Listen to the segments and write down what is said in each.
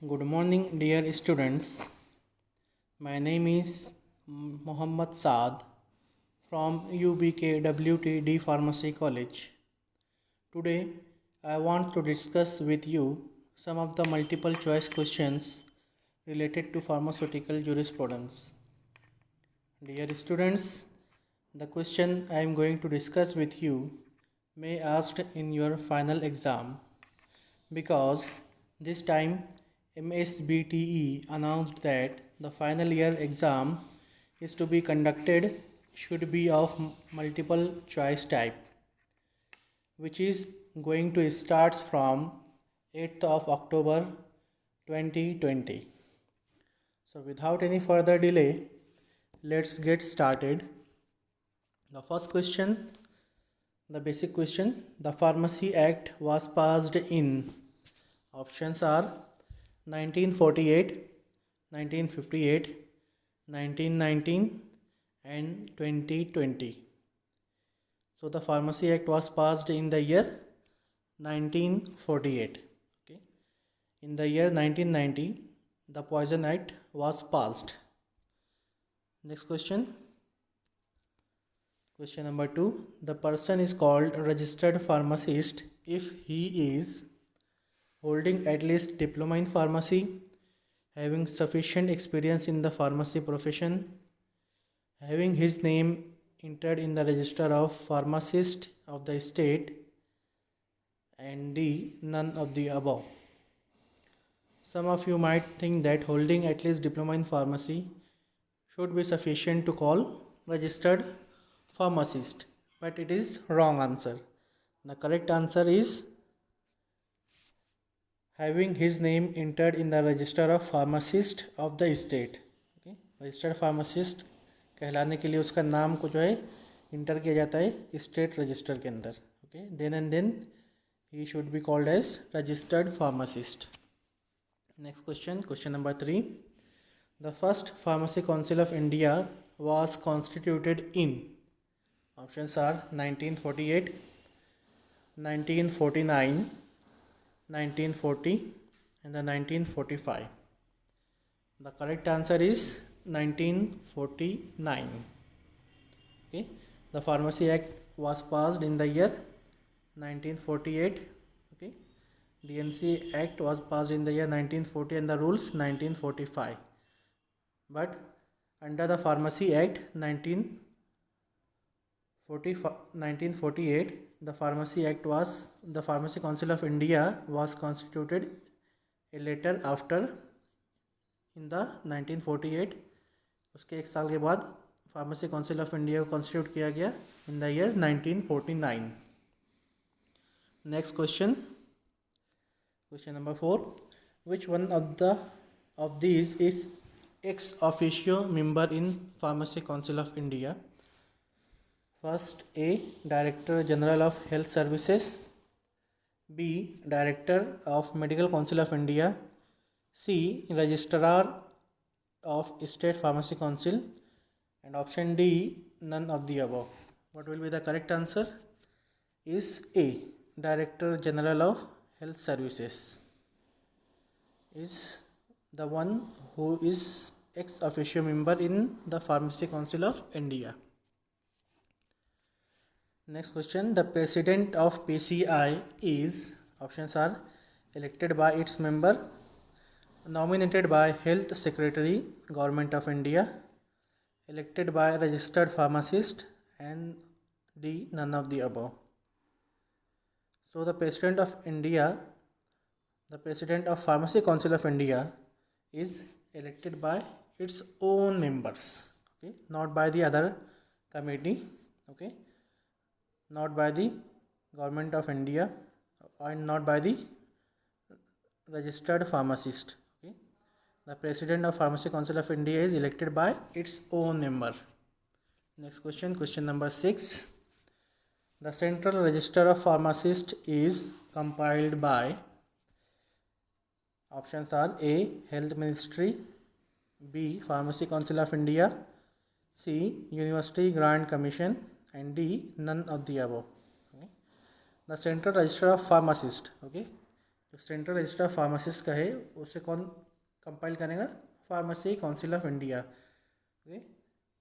Good morning, dear students. My name is Mohammad Saad from UBKWTD Pharmacy College. Today, I want to discuss with you some of the multiple choice questions related to pharmaceutical jurisprudence. Dear students, the question I am going to discuss with you may asked in your final exam because this time MSBTE announced that the final year exam is to be conducted should be of multiple choice type, which is going to start from 8th of October 2020. So without any further delay, let's get started. The first question, the basic question: the Pharmacy Act was passed in. Options are 1948, 1958, 1919 and 2020. So the Pharmacy Act was passed in the year 1948. Okay. In the year 1990, the Poison Act was passed. Next question. Question number 2. The person is called registered pharmacist if he is holding at least diploma in pharmacy, having sufficient experience in the pharmacy profession, having his name entered in the register of pharmacists of the state, and D, none of the above. Some of you might think that holding at least diploma in pharmacy should be sufficient to call registered pharmacist, but it is wrong answer. The correct answer is having his name entered in the register of pharmacist of the state. Okay? Registered pharmacist कहलाने के लिए उसका नाम को जो है inter किया जाता है स्टेट रजिस्टर के अंदर. Okay, then and then he should be called as registered pharmacist. Next question, question number 3. The first Pharmacy Council of India was constituted in. Options are 1948, 1949, 1940 and the 1945. The correct answer is 1949. Okay, the Pharmacy Act was passed in the year 1948. Okay, DNC Act was passed in the year 1940 and the rules 1945. But under the Pharmacy Act 1948, the Pharmacy Council of India was constituted a later after. In the 1948, उसके एक साल के बाद pharmacy council of India को constitute किया गया in the year 1949. Next question, question number 4. Which one of these is ex officio member in pharmacy council of India? First, A director general of health services, B director of medical council of India, C, registrar of state pharmacy council, and option D, none of the above. What will be the correct answer? Is A, director general of health services is the one who is ex officio member in the Pharmacy Council of India. Next question, the president of PCI is, options are elected by its member, nominated by Health Secretary, Government of India, elected by registered pharmacist, and D, none of the above. So the President of India, the President of Pharmacy Council of India is elected by its own members. Okay, not by the other committee. Okay, not by the Government of India and not by the registered pharmacist. The President of Pharmacy Council of India is elected by its own member. Next question, question number 6. The Central Register of Pharmacists is compiled by, options are A, Health Ministry, B, Pharmacy Council of India, C, University Grant Commission, and D, none of the above. Okay. The Central Register of Pharmacists, okay, जो central register of pharmacist का है उसे कौन compile करेगा? Pharmacy council of India. Okay,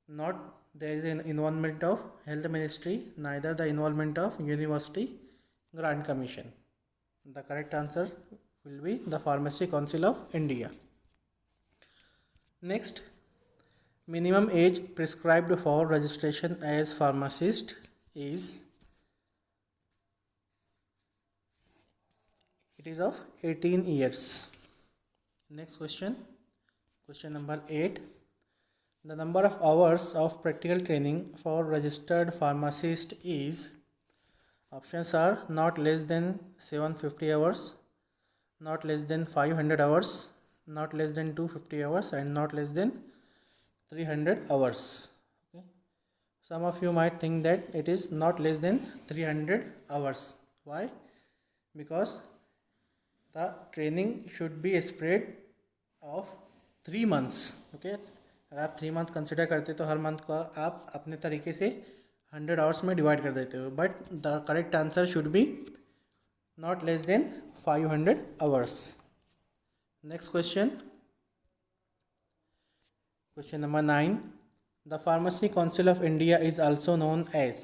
not there is an involvement of health ministry, neither the involvement of university grant commission. The correct answer will be the Pharmacy Council of India. Next, minimum age prescribed for registration as pharmacist is, it is of 18 years. Next question, question number 8. The number of hours of practical training for registered pharmacist is, options are not less than 750 hours, not less than 500 hours, not less than 250 hours, and not less than 300 hours. Okay. Some of you might think that it is not less than 300 hours. Why? Because the training should be spread of 3 months. Okay. अगर आप 3 month consider करते तो हर month को आप अपने तरीके से 100 hours में डिवाइड कर देते हो, but the correct answer should be not less than 500 hours. Next question, question number 9. The Pharmacy Council of India is also known as,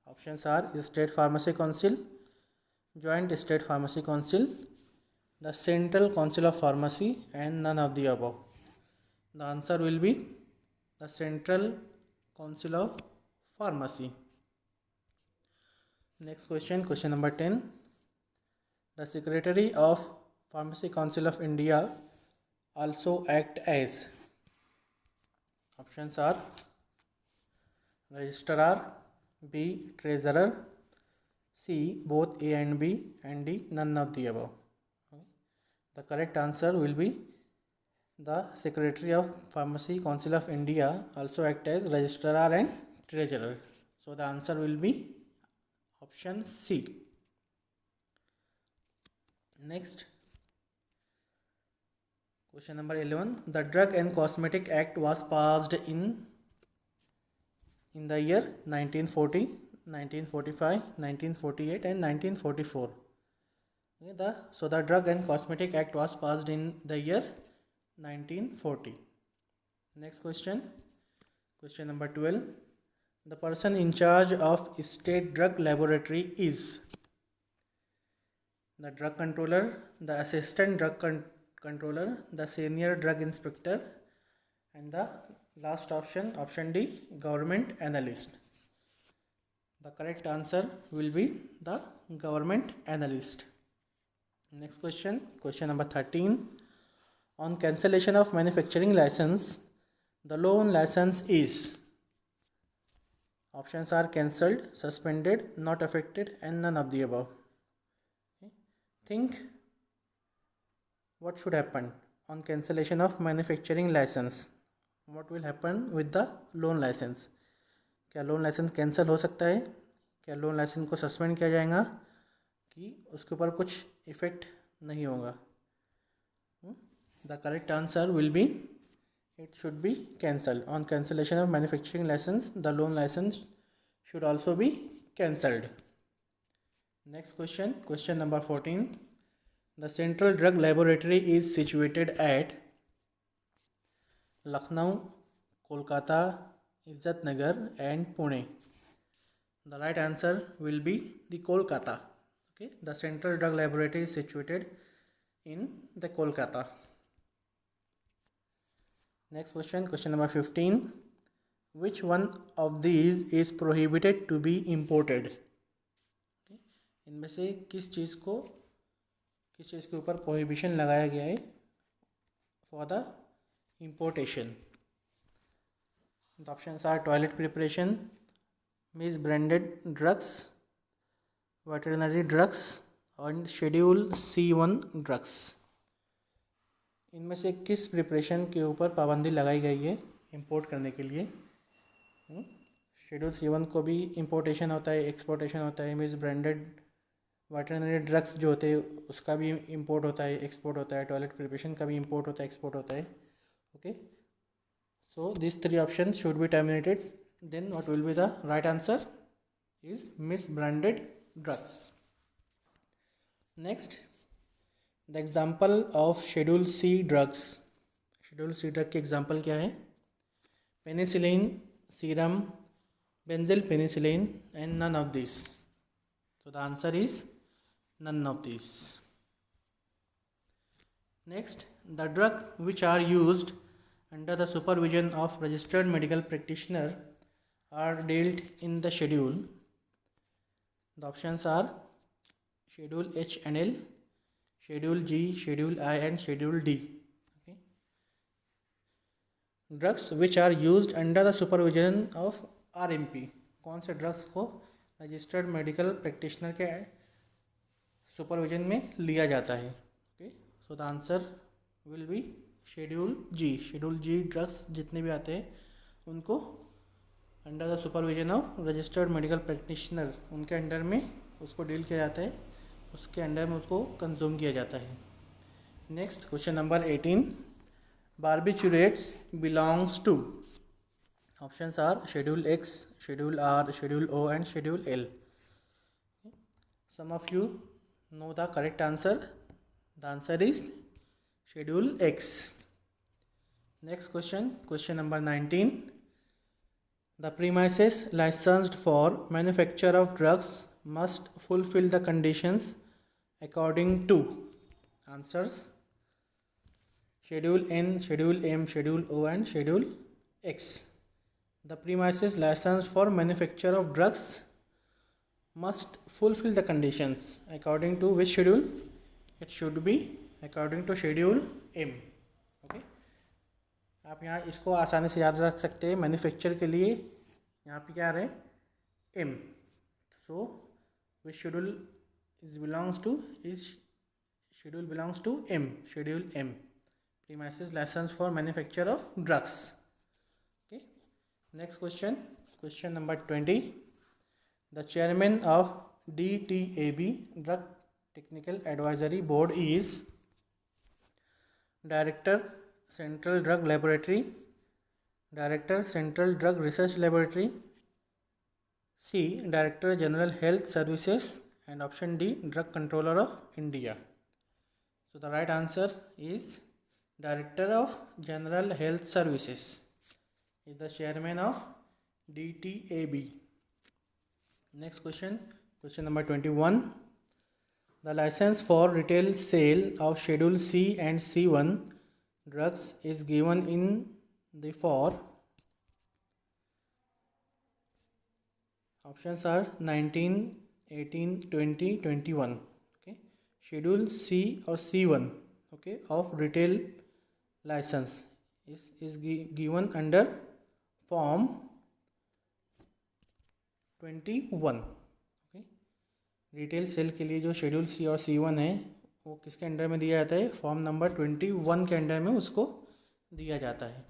options are State Pharmacy Council, Joint State Pharmacy Council, the Central Council of Pharmacy, and none of the above. The answer will be the Central Council of Pharmacy. Next question, question number 10. The Secretary of Pharmacy Council of India also act as, options are Registrar, B Treasurer, C both A and B, and D none of the above. The correct answer will be the Secretary of Pharmacy Council of India also act as Registrar and Treasurer. So the answer will be option C. Next, question number 11. The Drug and Cosmetic Act was passed in the year 1940, 1945, 1948, and 1944. Okay, so the Drug and Cosmetic Act was passed in the year 1940. Next question, question number 12. The person in charge of State Drug Laboratory is the drug controller, the assistant drug controller, the senior drug inspector, and the last option, option D, government analyst. The correct answer will be the government analyst. Next question, question number 13. On cancellation of manufacturing license, the loan license is, options are cancelled, suspended, not affected, and none of the above. Think what should happen on cancellation of manufacturing license. What will happen with the loan license? क्या loan licence cancel हो सकता है? क्या loan licence को suspend किया जाएगा कि उसके ऊपर कुछ इफेक्ट नहीं होगा? The correct answer will B it should be cancelled. On cancellation of manufacturing license, the loan license should also be cancelled. Next question, question number 14. The Central Drug Laboratory is situated at Lucknow, Kolkata, Izzatnagar, and Pune. The right answer will be the Kolkata. Okay, the Central Drug Laboratory is situated in the Kolkata. Next question, question number 15. Which one of these is prohibited to be imported? इनमें से किस चीज़ के ऊपर prohibition लगाया गया है for the importation? The options are toilet preparation, misbranded drugs, veterinary drugs, and Schedule C1 drugs. इनमें से किस प्रिपरेशन के ऊपर पाबंदी लगाई गई है इंपोर्ट करने के लिए? शेड्यूल C1 को भी इंपोर्टेशन होता है, एक्सपोर्टेशन होता है. मिसब्रांडेड वेटरनरी ड्रग्स जो होते हैं उसका भी इंपोर्ट होता है, एक्सपोर्ट होता है. टॉयलेट प्रिपरेशन का भी इंपोर्ट होता है, एक्सपोर्ट होता है. Okay, so this 3 option should be terminated. Then what will be the right answer is misbranded drugs. Next, the example of schedule C drugs, schedule C drug के example क्या है? Penicillin, serum, benzyl penicillin and none of this. So the answer is none of these. Next, the drug which are used under the supervision of registered medical practitioner are dealt in the schedule. The options are Schedule H and L, Schedule G, Schedule I and Schedule D. Okay. Drugs which are used under the supervision of RMP. कौन से drugs को registered medical practitioner के supervision में लिया जाता है? Okay, so the answer will be schedule G. Schedule G drugs जितने भी आते हैं उनको under the supervision of registered medical practitioner, उनके अंडर में उसको डील किया जाता है, उसके अंडर में उसको कंज्यूम किया जाता है. Next question number 18. Barbiturates belongs to. Options are Schedule X, Schedule R, Schedule O and Schedule L. Some of you know the correct answer. The answer is Schedule X. Next question, question number 19. The premises licensed for manufacture of drugs must fulfill the conditions according to. Answers: Schedule N, Schedule M, Schedule O and Schedule X. The premises licensed for manufacture of drugs must fulfill the conditions according to which schedule? It should be according to Schedule M. Okay. आप यहाँ इसको आसानी से याद रख सकते हैं. Manufacture के लिए यहाँ पे क्या आ रहा है? M. So which schedule is belongs to is schedule belongs to M. Schedule M. Premises licensed for manufacture of drugs. Next question, question number 20. The chairman of DTAB, Drug Technical Advisory Board, is Director, Central Drug Laboratory, Director, Central Drug Research Laboratory, C, Director, General Health Services, and option D, Drug Controller of India. So the right answer is Director of General Health Services is the chairman of DTAB. Next question, question number 21. The license for retail sale of Schedule C and C1 drugs is given in the for. Options are 19, 18, 20, 21. Okay, Schedule C or C1, okay, of retail license is given under Form 21. Okay, retail sale के लिए जो schedule सी और C1 है वो किसके under में दिया जाता है? फॉर्म नंबर 21 के अंडर में उसको दिया जाता है.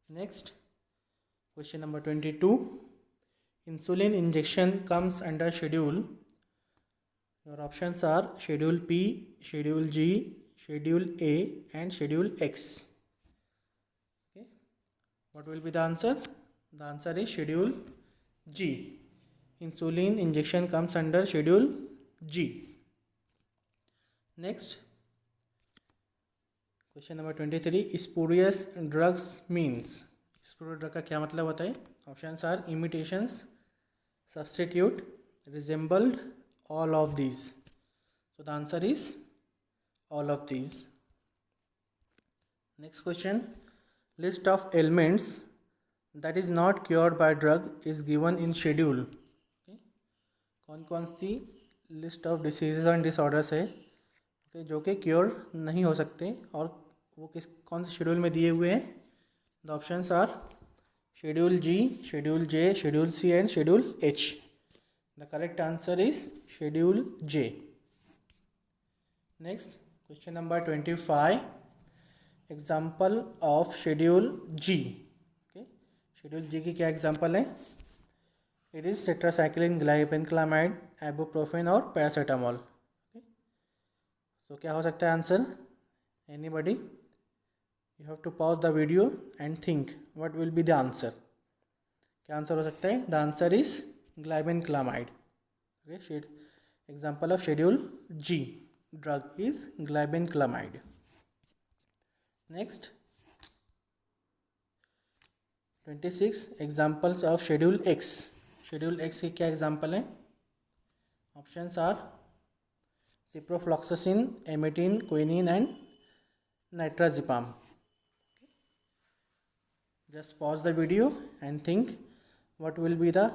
Next question number 22. Insulin injection comes under schedule. Your options are schedule P, schedule G, schedule A and schedule X. What will be the answer? The answer is Schedule G. Insulin injection comes under Schedule G. Next, question number 23. Spurious drugs means. Spurious drug का क्या मतलब होता है? Options are imitations, substitute, resembled, all of these. So the answer is all of these. Next question. List of ailments that is not cured by drug is given in schedule. Okay. कौन कौन सी list of diseases and disorders है okay, जो कि cure नहीं हो सकते और वो किस कौन से शेड्यूल में दिए हुए हैं? The options are schedule G, schedule J, schedule C and schedule H. The correct answer is schedule J. Next question number 25. Example of schedule G. Okay, schedule G की क्या एग्जाम्पल है? It is tetracycline, glibenclamide, ibuprofen और paracetamol. Okay, तो क्या हो सकता है answer? Anybody? You have to pause the video and think what will be the answer. क्या आंसर हो सकता है? The answer is glibenclamide. Okay, example of schedule G. drug is glibenclamide. Next, 26 examples of schedule X. Schedule X के क्या example हैं? Options are ciprofloxacin, emetine, quinine and nitrazepam. Just pause the video and think what will be the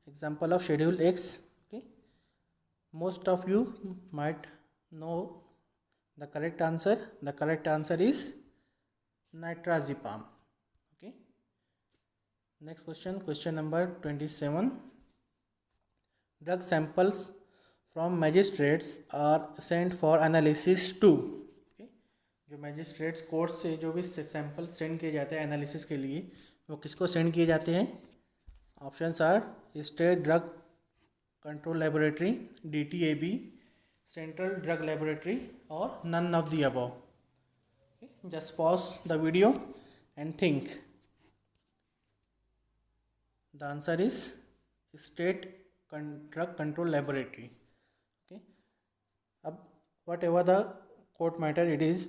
example of schedule X. Okay, most of you might know the correct answer. The correct answer is nitrazepam. Okay, next question number 27. Drug samples from magistrates are sent for analysis to. जो magistrates court से जो भी sample send किए जाते हैं analysis के लिए, वो किसको सेंड किए जाते हैं? Options are state drug control laboratory, DTAB, central drug laboratory और none of the above. Just pause the video and think. The answer is state drug control laboratory. Okay, अब whatever the court matter it is,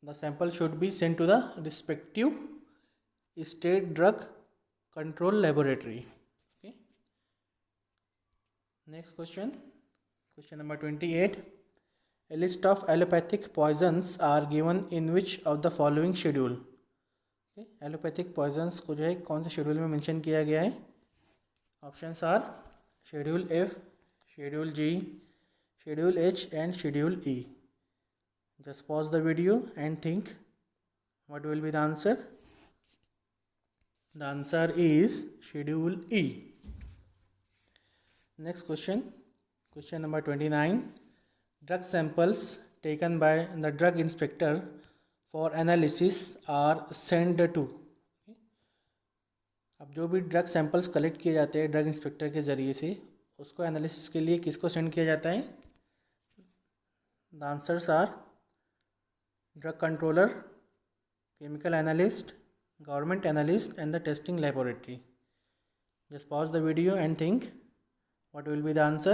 the sample should be sent to the respective state drug control laboratory. Okay, next question number 28. A list of allopathic poisons are given in which of the following schedule? Okay, allopathic poisons को जो है कौन से schedule में mention किया गया है? Options are schedule F, schedule G, schedule H and schedule E. Just pause the video and think what will be the answer. The answer is schedule E. Next question number 29. Drug samples taken by the drug inspector for analysis are sent to. अब जो भी drug samples collect किए जाते हैं drug inspector के ज़रिए से, उसको एनालिसिस के लिए किसको सेंड किया जाता है? The answers are drug controller, chemical analyst, government analyst and the testing laboratory. Just pause the video and think what will be the answer.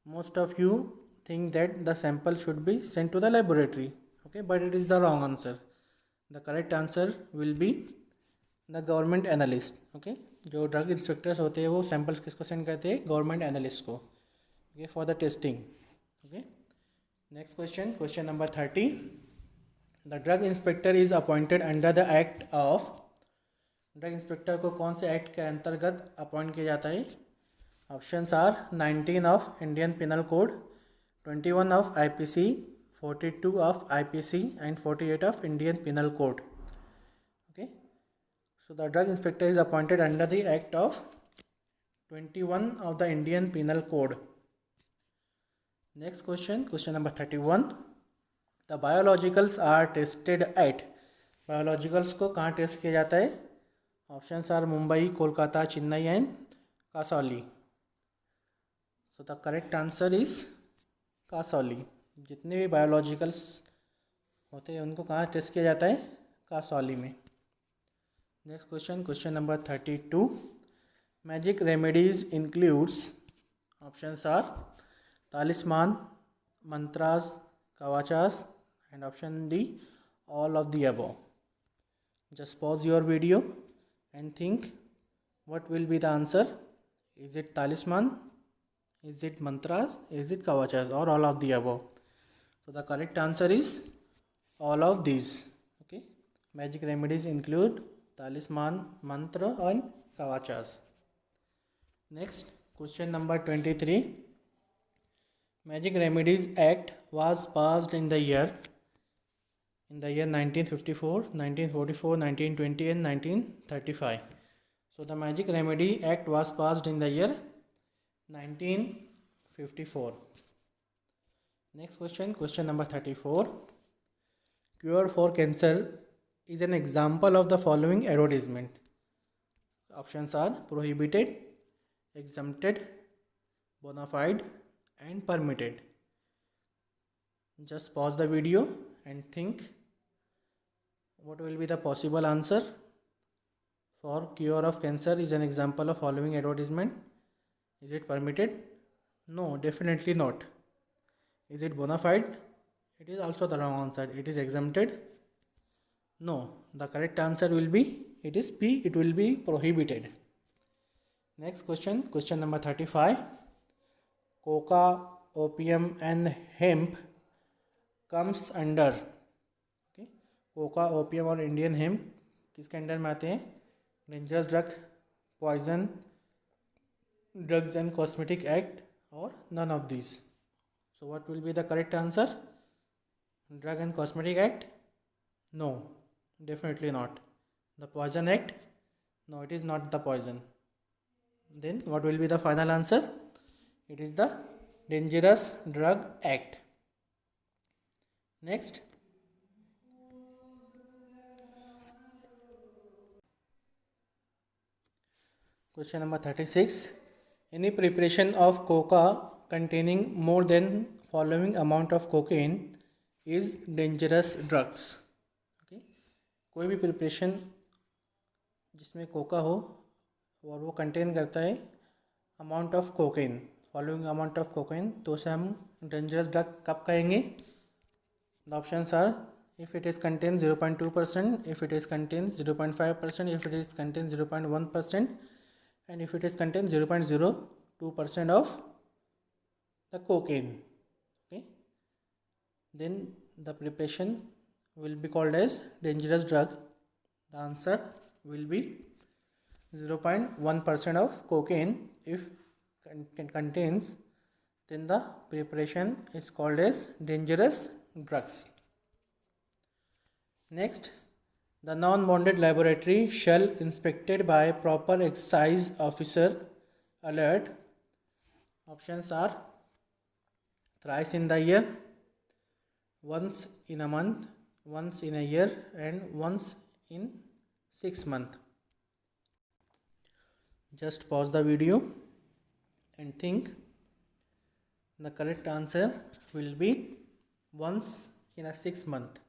Most of you think that the sample should be sent to the laboratory, okay, but it is the wrong answer. The correct answer will be the government analyst. Okay, जो drug inspectors होते हैं वो samples किसको send करते हैं? Government analyst को, okay, for the testing. Okay, next question number 30. The drug inspector is appointed under the act of. Drug inspector को कौन से एक्ट के अंतर्गत अपॉइंट किया जाता है? Options are 19 of Indian penal code, 21 of IPC, 42 of IPC and 48 of Indian penal code. Okay, so the drug inspector is appointed under the act of 21 of the Indian penal code. Next question number 31. The biologicals are tested at. Biologicals को कहाँ test किया जाता है? Options are Mumbai, Kolkata, Chennai and Kasauli. So the correct answer is Kasauli. जितने भी biologicals होते हैं उनको कहाँ टेस्ट किया जाता है? कासौली में. Next question number 32. Magic remedies includes. Options are talisman, mantras, kavachas and option D, all of the above. Just pause your video and think what will be the answer. Is it talisman, is it mantras, is it kavachas or all of the above? So the correct answer is all of these. Okay, magic remedies include talisman, mantra and kavachas. Next question number 23. Magic Remedies Act was passed in the year 1954, 1944, 1920 and 1935. So the Magic Remedy Act was passed in the year 1954. Next question number 34. Cure for cancer is an example of the following advertisement. Options are prohibited, exempted, bona fide and permitted. Just pause the video and think what will be the possible answer for cure of cancer is an example of following advertisement. Is it permitted? No, definitely not. Is it bona fide? It is also the wrong answer. It is exempted. No, the correct answer will be, it is P, it will be prohibited. Next question, question number 35. Coca, opium and hemp comes under, okay, coca, opium और Indian hemp किसके under में आते हैं? Dangerous drug, poison, drugs and cosmetic act और none of this. So what will be the correct answer? Drug and Cosmetic Act? No, definitely not. The Poison Act? No, it is not the poison. Then what will be the final answer? It is the Dangerous Drug Act. Next. Question number 36. Any preparation of coca containing more than following amount of cocaine is dangerous drugs. Okay? कोई भी preparation जिसमें Coca हो और वो contain करता है amount of cocaine, following amount of cocaine, तो उसे हम डेंजरस ड्रग कब कहेंगे? The options are if it is contains 0.2%, if it is contains 0.5%, if it is contains 0.1%, and if it is contains 0.02% of the cocaine. Okay, then the preparation will be called as dangerous drug. The answer will be 0.1% of cocaine. If contains, then the preparation is called as dangerous drugs. Next, the non-bonded laboratory shall inspected by proper excise officer alert. Options are thrice in the year, once in a month, once in a year, and once in 6 months. Just pause the video and think. The correct answer will be once in a 6 month.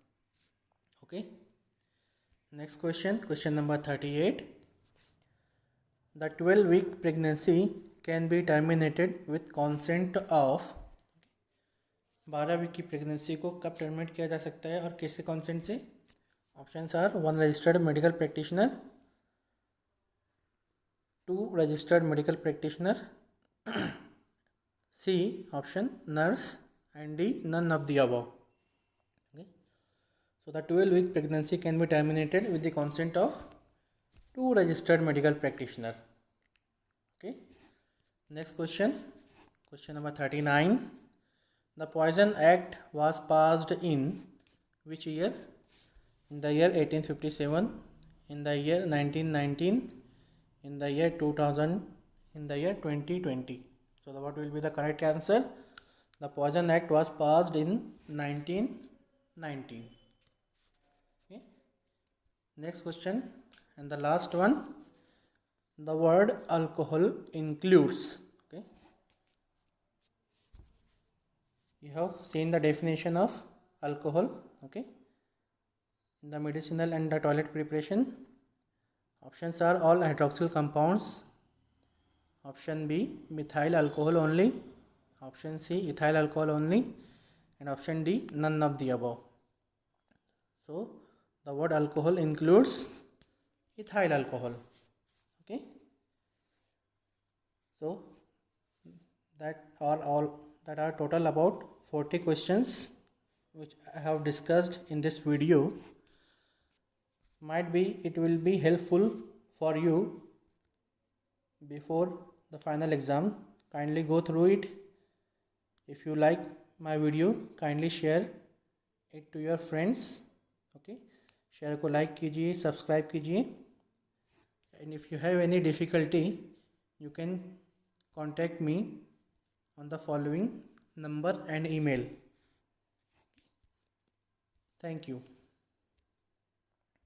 Okay. Next question, question number 38. The 12-week pregnancy can be terminated with consent of. 12 week की pregnancy को कब terminate किया जा सकता है और किसके consent से? Options are 1 registered medical practitioner, 2 registered medical practitioner, C option nurse, and D none of the above. Okay. So the 12-week pregnancy can be terminated with the consent of 2 registered medical practitioner. Okay. Next question, question number 39. The Poison Act was passed in which year? In the year 1857, in the year 1919, in the year 2000, in the year 2020. So what will be the correct answer? The Poison Act was passed in 1919. Okay. Next question and the last one. The word alcohol includes. Okay. You have seen the definition of alcohol. Okay. In the medicinal and the toilet preparation. Options are all hydroxyl compounds. Option B, methyl alcohol only. Option C, ethyl alcohol only. And option D, none of the above. So, the word alcohol includes ethyl alcohol. Okay. So, that are total about 40 questions which I have discussed in this video. Might be it will be helpful for you before the final exam. Kindly go through it. If you like my video, kindly share it to your friends. Okay, share को like कीजिए, subscribe कीजिए. And if you have any difficulty, you can contact me on the following number and email. Thank you.